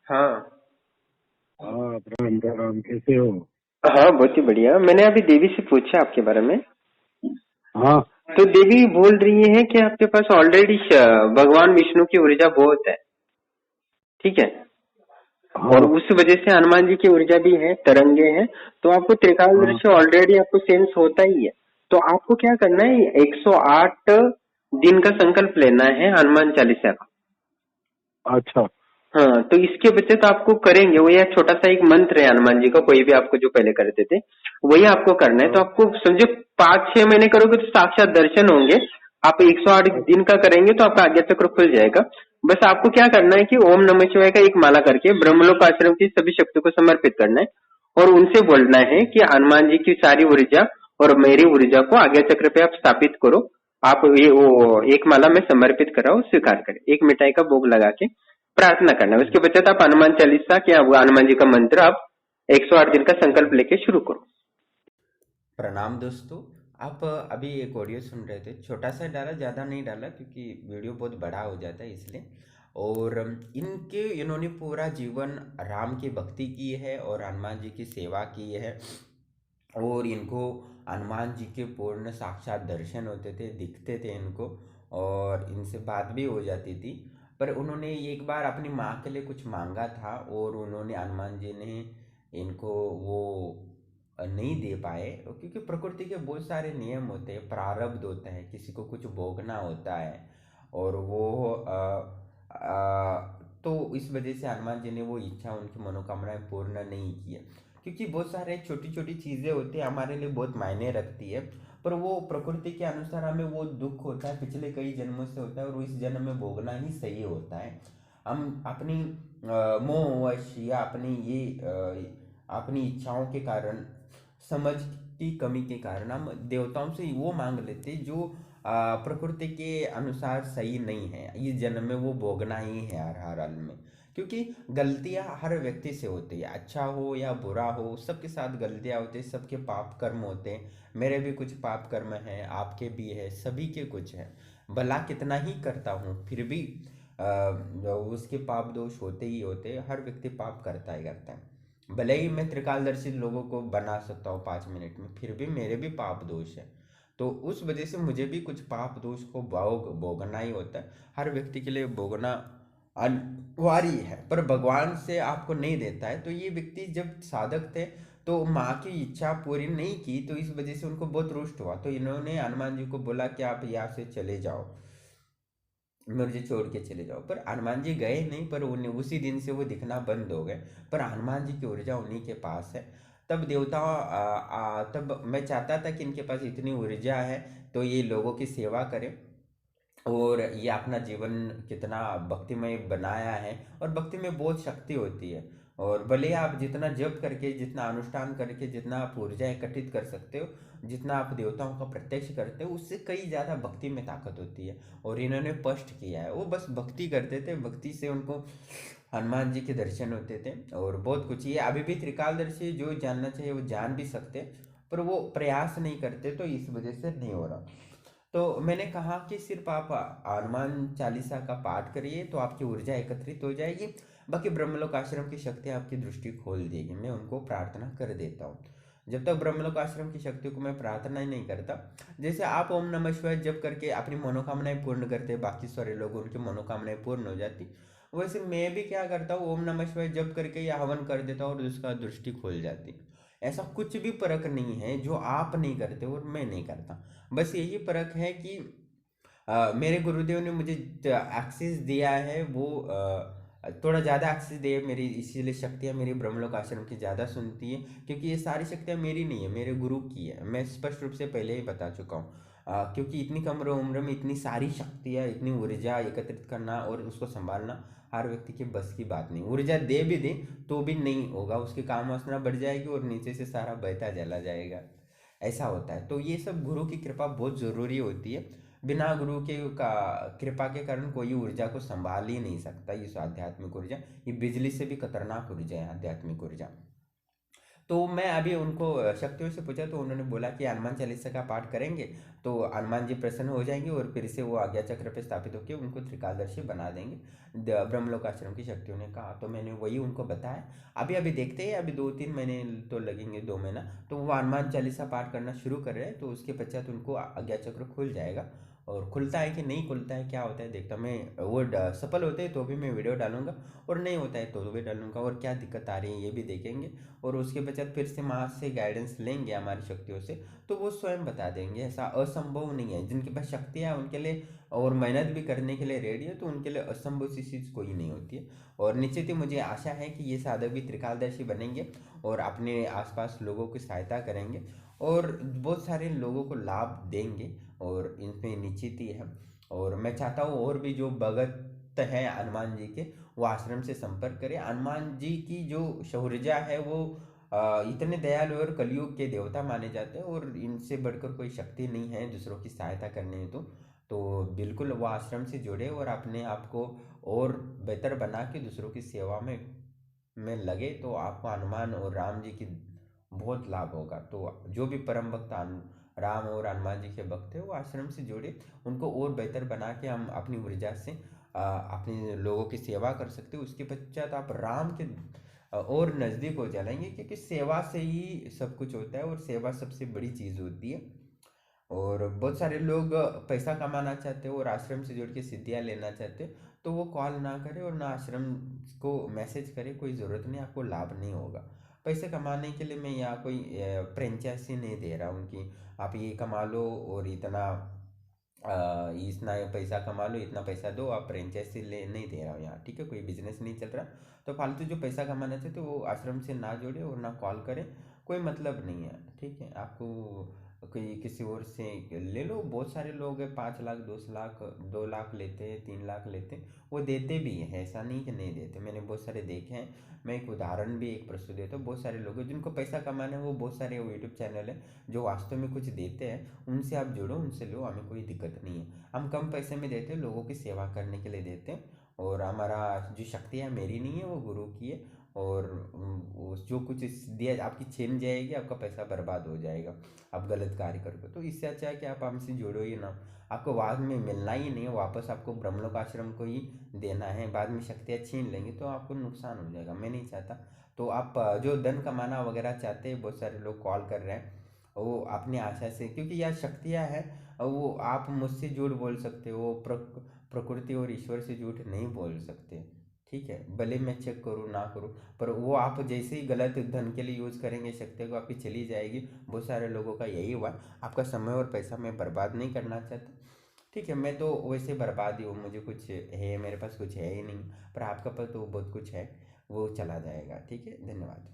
हाँ। हाँ, राम राम, कैसे हो? हाँ, बहुत ही बढ़िया। मैंने अभी देवी से पूछा आपके बारे में। हाँ। तो देवी बोल रही है कि आपके पास ऑलरेडी भगवान विष्णु की ऊर्जा बहुत है। ठीक है। और हाँ। उस वजह से हनुमान जी की ऊर्जा भी है, तरंगे हैं। तो आपको हाँ। त्रिकालदर्शी ऑलरेडी आपको सेंस होता ही है। तो आपको क्या करना है, 108 दिन का संकल्प लेना है हनुमान चालीसा का। अच्छा। हाँ, तो इसके बच्चे तो आपको करेंगे, वो यह छोटा सा एक मंत्र है हनुमान जी का, कोई भी आपको जो पहले करते थे वही आपको करना है। तो हाँ। आपको समझो 5-6 महीने करोगे तो साक्षात दर्शन होंगे। आप 108 दिन का करेंगे तो आपका आज्ञा चक्र खुल जाएगा। बस आपको क्या करना है कि ओम नमः शिवाय का एक माला करके ब्रह्मलोक आश्रम की सभी शक्तियों को समर्पित करना है। और उनसे बोलना है कि हनुमान जी की सारी ऊर्जा और मेरी ऊर्जा को आज्ञा चक्र पे आप स्थापित करो। आप ये वो एक माला में समर्पित कराओ, स्वीकार करें, एक मिठाई का भोग लगा के प्रार्थना करना है। उसके पश्चात आप हनुमान चालीसा क्या हनुमान जी का मंत्र आप 108 दिन का संकल्प लेके शुरू करो। प्रणाम दोस्तों। आप अभी एक ऑडियो सुन रहे थे, छोटा सा डाला, ज़्यादा नहीं डाला क्योंकि वीडियो बहुत बड़ा हो जाता है इसलिए। और इन्होंने पूरा जीवन राम की भक्ति की है और हनुमान जी की सेवा की है। और इनको हनुमान जी के पूर्ण साक्षात दर्शन होते थे, दिखते थे इनको, और इनसे बात भी हो जाती थी। पर उन्होंने एक बार अपनी माँ के लिए कुछ मांगा था और उन्होंने हनुमान जी ने इनको वो नहीं दे पाए, क्योंकि प्रकृति के बहुत सारे नियम होते हैं, प्रारब्ध होता है, किसी को कुछ भोगना होता है। और वो तो इस वजह से हनुमान जी ने वो इच्छा, उनकी मनोकामनाएं पूर्ण नहीं की है। क्योंकि बहुत सारे छोटी छोटी चीज़ें होती है, हमारे लिए बहुत मायने रखती है। पर वो प्रकृति के अनुसार हमें वो दुख होता है, पिछले कई जन्मों से होता है, और वो इस जन्म में भोगना ही सही होता है। हम अपनी मोहवश या अपनी इच्छाओं के कारण, समझ की कमी के कारण हम देवताओं से वो मांग लेते जो प्रकृति के अनुसार सही नहीं है। इस जन्म में वो भोगना ही है हर हर हाल में। क्योंकि गलतियां हर व्यक्ति से होती है, अच्छा हो या बुरा हो, सबके साथ गलतियां होती है, सबके पाप कर्म होते हैं। मेरे भी कुछ पाप कर्म हैं, आपके भी है, सभी के कुछ है। भला कितना ही करता हूँ फिर भी उसके पाप दोष होते ही होते हैं। हर व्यक्ति पाप करता ही करता है। भले ही मैं त्रिकालदर्शी लोगों को बना सकता हूँ 5 मिनट में, फिर भी मेरे भी पाप दोष है। तो उस वजह से मुझे भी कुछ पाप दोष को भोगना ही होता है। हर व्यक्ति के लिए भोगना अनिवार्य है, पर भगवान से आपको नहीं देता है। तो ये व्यक्ति जब साधक थे तो माँ की इच्छा पूरी नहीं की, तो इस वजह से उनको बहुत रुष्ट हुआ। तो इन्होंने हनुमान जी को बोला कि आप यहाँ से चले जाओ, मुझे छोड़ के चले जाओ। पर हनुमान जी गए नहीं, पर उन्हें उसी दिन से वो दिखना बंद हो गए। पर हनुमान जी की ऊर्जा उन्हीं के पास है। तब तब मैं चाहता था कि इनके पास इतनी ऊर्जा है तो ये लोगों की सेवा करें, और ये अपना जीवन कितना भक्तिमय बनाया है। और भक्ति में बहुत शक्ति होती है। और भले आप जितना जप करके, जितना अनुष्ठान करके, जितना आप ऊर्जा एकत्रित कर सकते हो, जितना आप देवताओं का प्रत्यक्ष करते हो, उससे कई ज़्यादा भक्ति में ताकत होती है। और इन्होंने स्पष्ट किया है, वो बस भक्ति करते थे, भक्ति से उनको हनुमान जी के दर्शन होते थे। और बहुत कुछ ये अभी भी त्रिकालदर्शी जो जानना चाहिए वो जान भी सकते, पर वो प्रयास नहीं करते, तो इस वजह से नहीं हो रहा। तो मैंने कहा कि सिर्फ आप हनुमान चालीसा का पाठ करिए तो आपकी ऊर्जा एकत्रित हो जाएगी। बाकी ब्रह्मलोक आश्रम की शक्ति आपकी दृष्टि खोल देगी। मैं उनको प्रार्थना कर देता हूँ। जब तक ब्रह्मलोक आश्रम की शक्तियों को मैं प्रार्थना ही नहीं करता, जैसे आप ओम नमः शिवाय जप करके अपनी मनोकामनाएं पूर्ण करते हैं, बाकी सारे लोग उनकी मनोकामनाएं पूर्ण हो जाती, वैसे मैं भी क्या करता हूँ, ओम नमः शिवाय जप करके या हवन कर देता हूँ और उसका दृष्टि खोल जाती। ऐसा कुछ भी फर्क नहीं है जो आप नहीं करते और मैं नहीं करता। बस यही फर्क है कि मेरे गुरुदेव ने मुझे एक्सेस दिया है, वो थोड़ा ज़्यादा एक्सेस दिया है मेरी, इसीलिए शक्तियाँ मेरी ब्रह्मलोक आश्रम की ज़्यादा सुनती है। क्योंकि ये सारी शक्तियाँ मेरी नहीं है, मेरे गुरु की है। मैं स्पष्ट रूप से पहले ही बता चुका हूँ। क्योंकि इतनी कम उम्र में इतनी सारी शक्तियाँ, इतनी ऊर्जा एकत्रित करना और उसको संभालना हर व्यक्ति के बस की बात नहीं। ऊर्जा दे भी दे तो भी नहीं होगा, उसकी काम वासना बढ़ जाएगी और नीचे से सारा बहता चला जाएगा। ऐसा होता है। तो ये सब गुरु की कृपा बहुत ज़रूरी होती है। बिना गुरु के का कृपा के कारण कोई ऊर्जा को संभाल ही नहीं सकता। ये आध्यात्मिक ऊर्जा, ये बिजली से भी खतरनाक ऊर्जा है आध्यात्मिक ऊर्जा। तो मैं अभी उनको शक्तियों से पूछा तो उन्होंने बोला कि हनुमान चालीसा का पाठ करेंगे तो हनुमान जी प्रसन्न हो जाएंगे और फिर से वो आज्ञा चक्र पे स्थापित होकर उनको त्रिकालदर्शी बना देंगे। ब्रह्मलोक आश्रम की शक्तियों ने कहा, तो मैंने वही उनको बताया। अभी अभी देखते हैं, अभी 2-3 महीने तो लगेंगे, 2 महीना, तो वो हनुमान चालीसा पाठ करना शुरू कर रहे हैं, तो उसके पश्चात उनको आज्ञा चक्र खुल जाएगा। और खुलता है कि नहीं खुलता है क्या होता है देखता मैं, वो सफल होते हैं तो भी मैं वीडियो डालूंगा और नहीं होता है तो भी डालूंगा, और क्या दिक्कत आ रही है ये भी देखेंगे। और उसके पश्चात फिर से माँ से गाइडेंस लेंगे हमारी शक्तियों से, तो वो स्वयं बता देंगे। ऐसा असंभव नहीं है, जिनके पास शक्तियाँ उनके लिए और मेहनत भी करने के लिए रेडी है तो उनके लिए असंभव सी चीज़ कोई नहीं होती है। और निश्चित ही मुझे आशा है कि ये साधक भी त्रिकालदर्शी बनेंगे और अपने आसपास लोगों की सहायता करेंगे और बहुत सारे लोगों को लाभ देंगे, और इनमें निश्चित ही है। और मैं चाहता हूँ और भी जो भगत हैं हनुमान जी के, वो आश्रम से संपर्क करें। हनुमान जी की जो शौर्य है वो इतने दयालु और कलयुग के देवता माने जाते हैं, और इनसे बढ़कर कोई शक्ति नहीं है दूसरों की सहायता करने हेतु। तो बिल्कुल वो आश्रम से जुड़े और अपने आप को और बेहतर बना के दूसरों की सेवा में लगे, तो आपको हनुमान और राम जी की बहुत लाभ होगा। तो जो भी परम भक्त राम और हनुमान जी के भक्त है वो आश्रम से जुड़े, उनको और बेहतर बना के हम अपनी ऊर्जा से अपने लोगों की सेवा कर सकते हैं। उसके पश्चात आप राम के और नज़दीक हो जाएंगे, क्योंकि सेवा से ही सब कुछ होता है और सेवा सबसे बड़ी चीज़ होती है। और बहुत सारे लोग पैसा कमाना चाहते हो और आश्रम से जुड़ के सिद्धियाँ लेना चाहते हो, तो वो कॉल ना करे और ना आश्रम को मैसेज करे, कोई ज़रूरत नहीं, आपको लाभ नहीं होगा। पैसे कमाने के लिए मैं यहाँ कोई फ्रेंचाइजी नहीं दे रहा हूँ कि आप ये कमा लो और इतना इतना पैसा कमा लो, इतना पैसा दो, आप फ्रेंचाइजी ले नहीं दे रहा हूँ यहाँ, ठीक है, कोई बिजनेस नहीं चल रहा। तो फालतू जो पैसा कमाना चाहते वो आश्रम से ना जोड़े और ना कॉल करें, कोई मतलब नहीं है, ठीक है। आपको कोई किसी और से ले लो, बहुत सारे लोग हैं 5 लाख 10 लाख 2 लाख लेते हैं, 3 लाख लेते हैं, वो देते भी हैं, ऐसा नहीं कि नहीं देते, मैंने बहुत सारे देखे हैं। मैं एक उदाहरण भी एक प्रस्तुत देता हूँ। बहुत सारे लोग हैं जिनको पैसा कमाना है, वो बहुत सारे यूट्यूब चैनल है जो वास्तव में कुछ देते हैं, उनसे आप जुड़ो, उनसे लो, हमें कोई दिक्कत नहीं है। हम कम पैसे में देते हैं, लोगों की सेवा करने के लिए देते हैं, और हमारा जो शक्ति है मेरी नहीं है, वो गुरु की है। और जो कुछ दिया आपकी छीन जाएगी, आपका पैसा बर्बाद हो जाएगा, आप गलत कार्य करोगे। तो इससे अच्छा है कि आप हमसे जुड़ो ही ना, आपको बाद में मिलना ही नहीं है, वापस आपको ब्रह्मलोक आश्रम को ही देना है, बाद में शक्तियाँ छीन लेंगे तो आपको नुकसान हो जाएगा, मैं नहीं चाहता। तो आप जो धन कमाना वगैरह चाहते हैं, बहुत सारे लोग कॉल कर रहे हैं, वो अपनी आशा से, क्योंकि यह शक्तियाँ हैं, वो आप मुझसे झूठ बोल सकते हो, प्रकृति और ईश्वर से झूठ नहीं बोल सकते, ठीक है, भले मैं चेक करूँ ना करूँ, पर वो आप जैसे ही गलत धन के लिए यूज करेंगे शक्ति को, आपकी चली जाएगी। बहुत सारे लोगों का यही हुआ। आपका समय और पैसा मैं बर्बाद नहीं करना चाहता, ठीक है, मैं तो वैसे बर्बाद ही हूँ, मुझे कुछ है, मेरे पास कुछ है ही नहीं, पर आपका पास तो बहुत कुछ है, वो चला जाएगा, ठीक है, धन्यवाद।